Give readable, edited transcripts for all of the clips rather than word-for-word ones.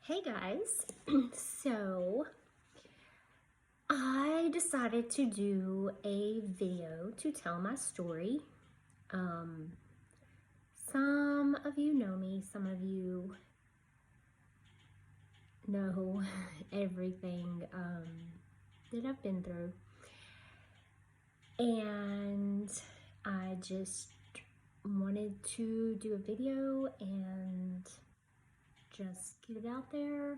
Hey guys, so I decided to do a video to tell my story. Some of you know me, some of you know everything that I've been through, and I just wanted to do a video and just get it out there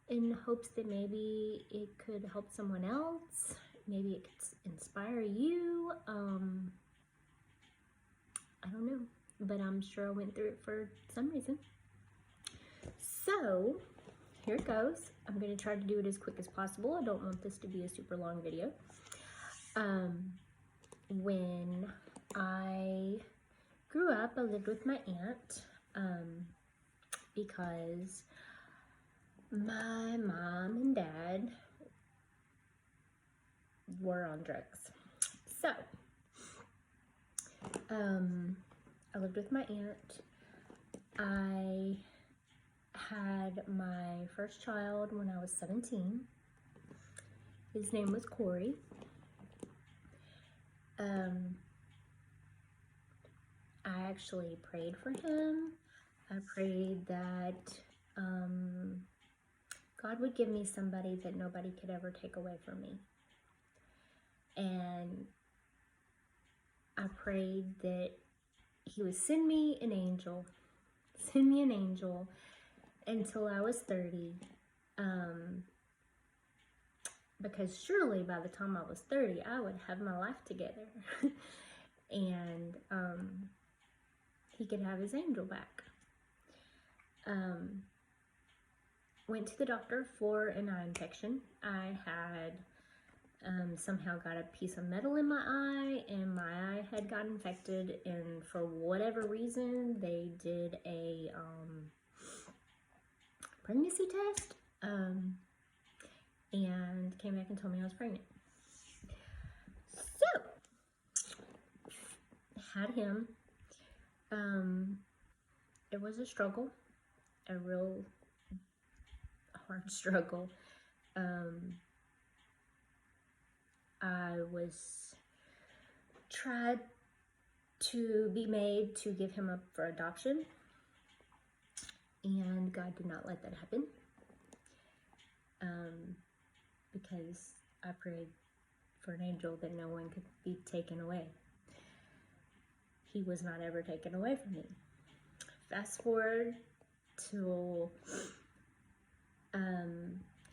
in hopes that maybe it could help someone else. Maybe it could inspire you. I don't know, but I'm sure I went through it for some reason. So here it goes. I'm going to try to do it as quick as possible. I don't want this to be a super long video. When I grew up, I lived with my aunt because my mom and dad were on drugs. So, I lived with my aunt. I had my first child when I was 17. His name was Corey. I actually prayed for him. I prayed that God would give me somebody that nobody could ever take away from me. And I prayed that he would send me an angel until I was 30. Because surely by the time I was 30, I would have my life together. And he could have his angel back. Went to the doctor for an eye infection. I had somehow got a piece of metal in my eye, and my eye had got infected, and for whatever reason they did a pregnancy test and came back and told me I was pregnant. So had him. It was a struggle, a real hard struggle. I was tried to be made to give him up for adoption, and God did not let that happen, because I prayed for an angel that no one could be taken away. He was not ever taken away from me. Fast forward till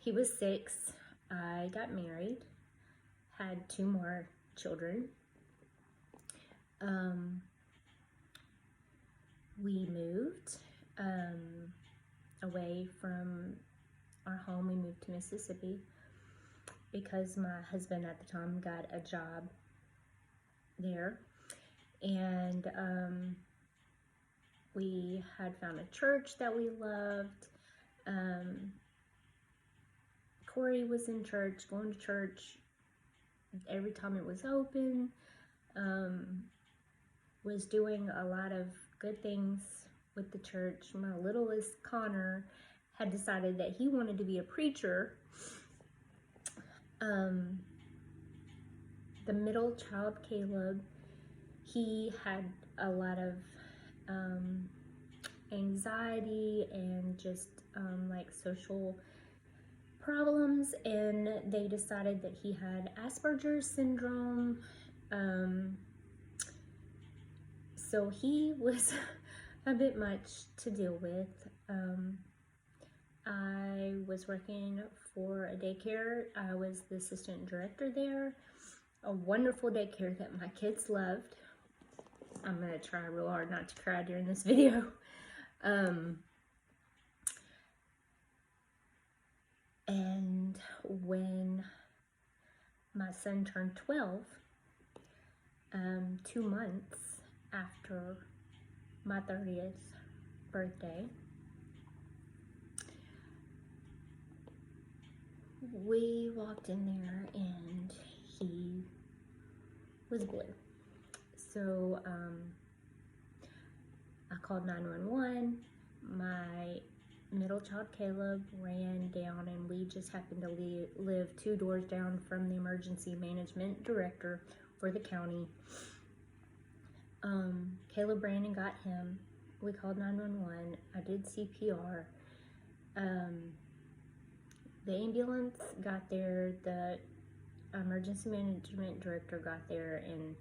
he was 6. I got married, had 2 more children. We moved away from our home. We moved to Mississippi because my husband at the time got a job there, and we had found a church that we loved. Corey was in church, going to church every time it was open, was doing a lot of good things with the church. My littlest, Connor, had decided that he wanted to be a preacher. The middle child, Caleb, he had a lot of anxiety and just like social problems, and they decided that he had Asperger's syndrome. So he was a bit much to deal with. I was working for a daycare. I was the assistant director there, a wonderful daycare that my kids loved. I'm gonna try real hard not to cry during this video. And when my son turned 12, 2 months after my 30th birthday, we walked in there and he was blue. So I called 911. My middle child Caleb ran down, and we just happened to live 2 doors down from the emergency management director for the county. Caleb ran and got him. We called 911. I did CPR. The ambulance got there, the emergency management director got there, and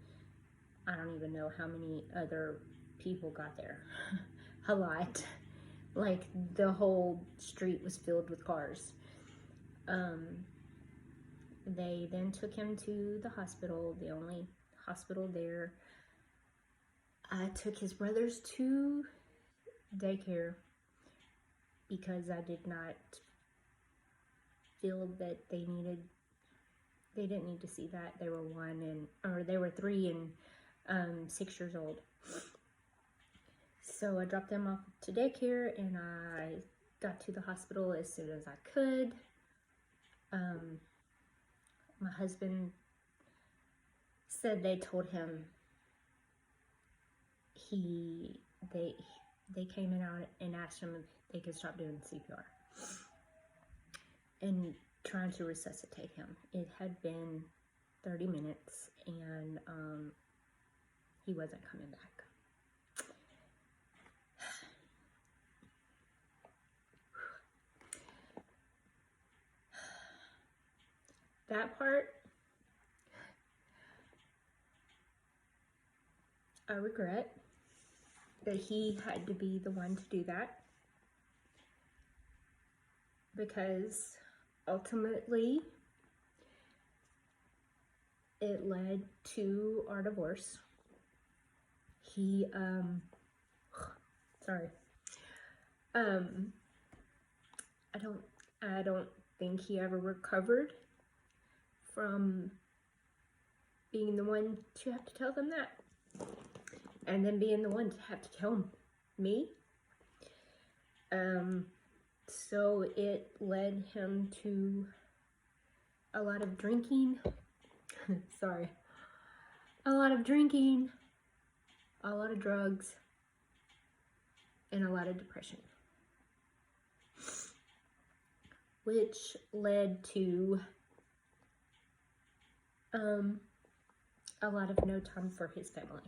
I don't even know how many other people got there. A lot. Like, the whole street was filled with cars. They then took him to the hospital, the only hospital there. I took his brothers to daycare because I did not feel that they didn't need to see that. They were 3 and 6 years old. So I dropped them off to daycare, and I got to the hospital as soon as I could. My husband said they told him they came in out and asked him if they could stop doing CPR and trying to resuscitate him. It had been 30 minutes, and he wasn't coming back. That part, I regret that he had to be the one to do that, because ultimately it led to our divorce. He, sorry. I don't think he ever recovered from being the one to have to tell them that, and then being the one to have to tell me. So it led him to a lot of drinking. Sorry. A lot of drinking, a lot of drugs, and a lot of depression. Which led to a lot of no time for his family.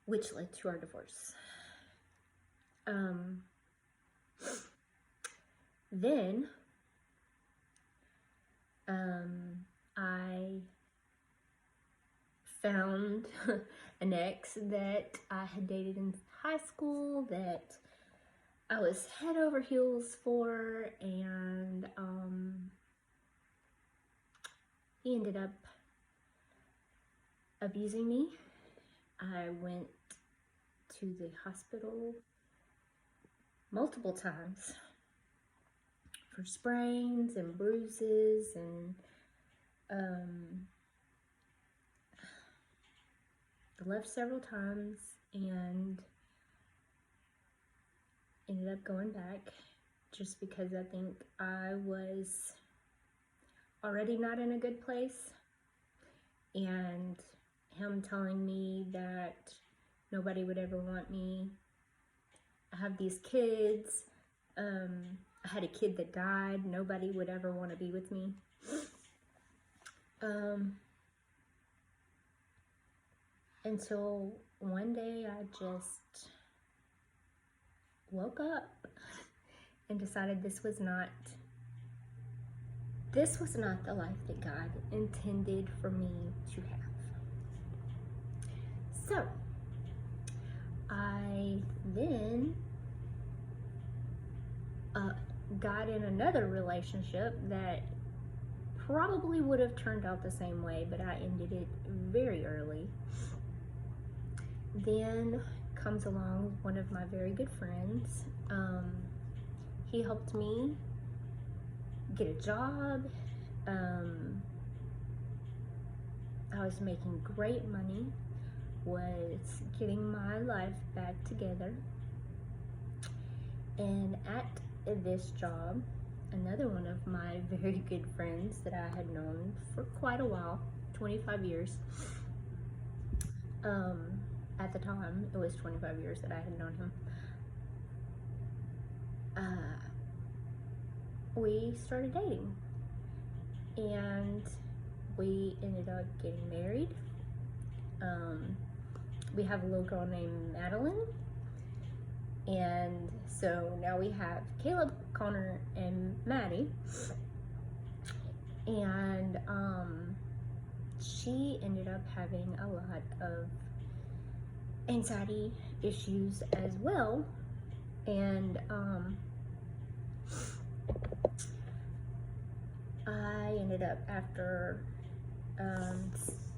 Which led to our divorce. Then I found an ex that I had dated in high school that I was head over heels for, and he ended up abusing me. I went to the hospital multiple times for sprains and bruises, and left several times, and ended up going back just because I think I was already not in a good place, and him telling me that nobody would ever want me. I have these kids. I had a kid that died. Nobody would ever want to be with me. Until one day I just woke up and decided this was not the life that God intended for me to have. So I then got in another relationship that probably would have turned out the same way, but I ended it very early. Then comes along one of my very good friends. He helped me get a job. I was making great money, was getting my life back together. And at this job, another one of my very good friends that I had known for quite a while, 25 years. At the time, it was 25 years that I had known him. we started dating, and we ended up getting married. We have a little girl named Madeline, and so now we have Caleb, Connor, and Maddie. And she ended up having a lot of anxiety issues as well, and I ended up, after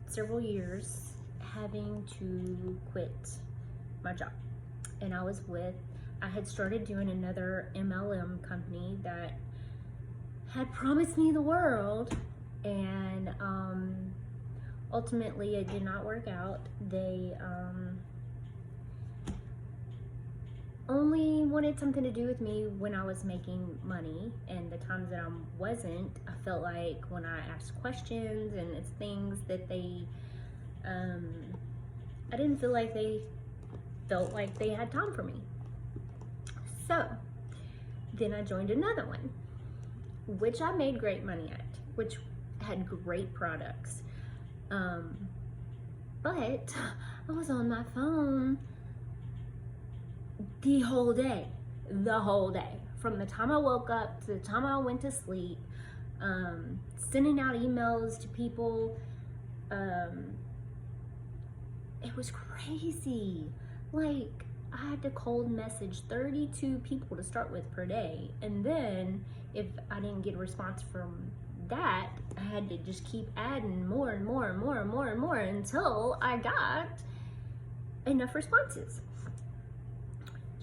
several years, having to quit my job. And I had started doing another MLM company that had promised me the world, and ultimately it did not work out. They only wanted something to do with me when I was making money, and the times that I wasn't, I felt like when I asked questions and it's things that they I didn't feel like they felt like they had time for me. So then I joined another one, which I made great money at, which had great products. But I was on my phone the whole day, from the time I woke up to the time I went to sleep, sending out emails to people. It was crazy. Like, I had to cold message 32 people to start with per day, and then if I didn't get a response from that, I had to just keep adding more and more and more and more and more until I got enough responses.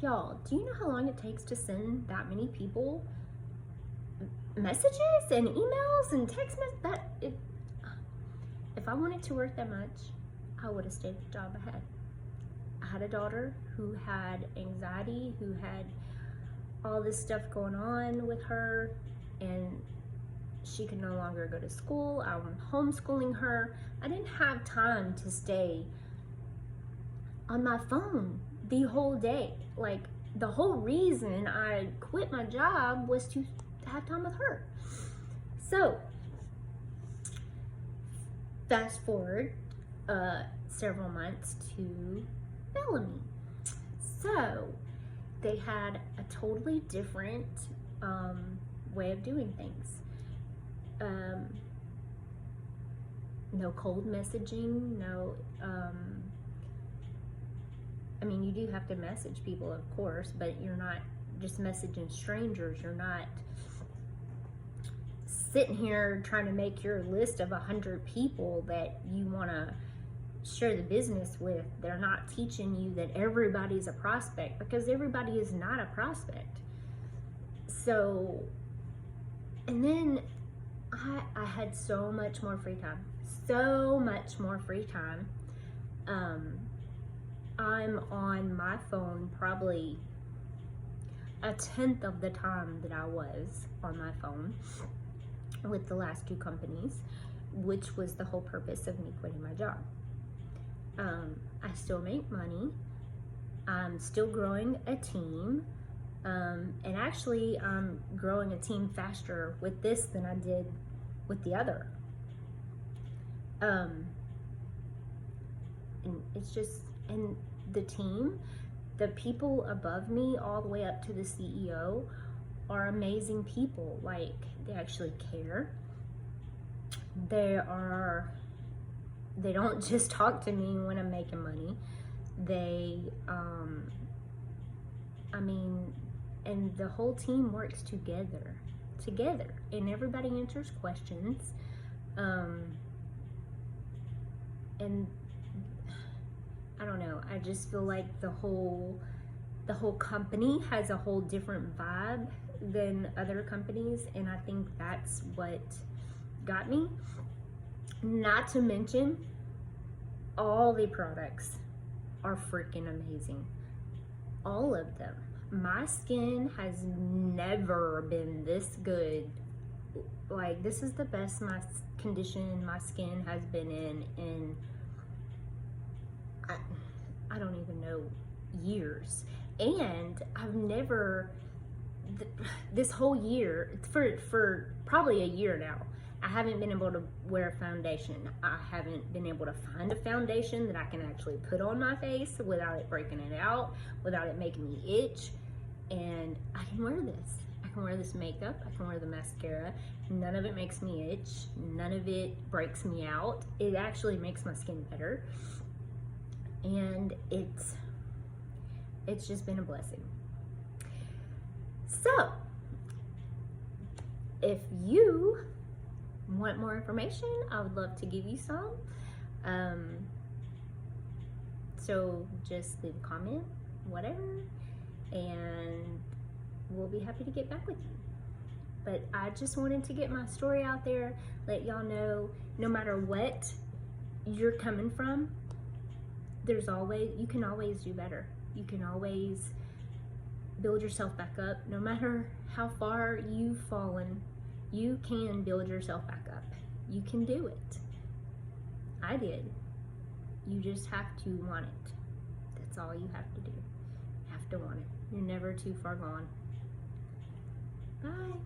Y'all, do you know how long it takes to send that many people messages and emails and text messages? If I wanted to work that much, I would have stayed the job I had. I had a daughter who had anxiety, who had all this stuff going on with her, and she could no longer go to school. I'm homeschooling her. I didn't have time to stay on my phone the whole day. Like, the whole reason I quit my job was to have time with her. So, fast forward several months to Bellamy. So, they had a totally different way of doing things. No cold messaging, no, I mean, you do have to message people, of course, but you're not just messaging strangers. You're not sitting here trying to make your list of 100 people that you want to share the business with. They're not teaching you that everybody's a prospect, because everybody is not a prospect. So, and then I had so much more free time. I'm on my phone probably a tenth of the time that I was on my phone with the last two companies, which was the whole purpose of me quitting my job. I still make money. I'm still growing a team. And actually, I'm growing a team faster with this than I did with the other. And it's just, and the team, the people above me, all the way up to the CEO, are amazing people. Like, they actually care. They don't just talk to me when I'm making money. And the whole team works together, and everybody answers questions. And I don't know, I just feel like the whole company has a whole different vibe than other companies, and I think that's what got me. Not to mention, all the products are freaking amazing. All of them. My skin has never been this good. Like, this is the best condition my skin has been in I don't even know, years. And I've never this whole year, for probably a year now, I haven't been able to wear a foundation. I haven't been able to find a foundation that I can actually put on my face without it breaking it out, without it making me itch. And I can wear this. I can wear this makeup. I can wear the mascara. None of it makes me itch. None of it breaks me out. It actually makes my skin better. And it's just been a blessing. So, if you want more information, I would love to give you some. So just leave a comment, whatever, and we'll be happy to get back with you. But I just wanted to get my story out there, let y'all know, no matter what you're coming from, you can always do better. You can always build yourself back up. No matter how far you've fallen, you can build yourself back up. You can do it. I did. You just have to want it. That's all you have to do. You have to want it. You're never too far gone. Bye.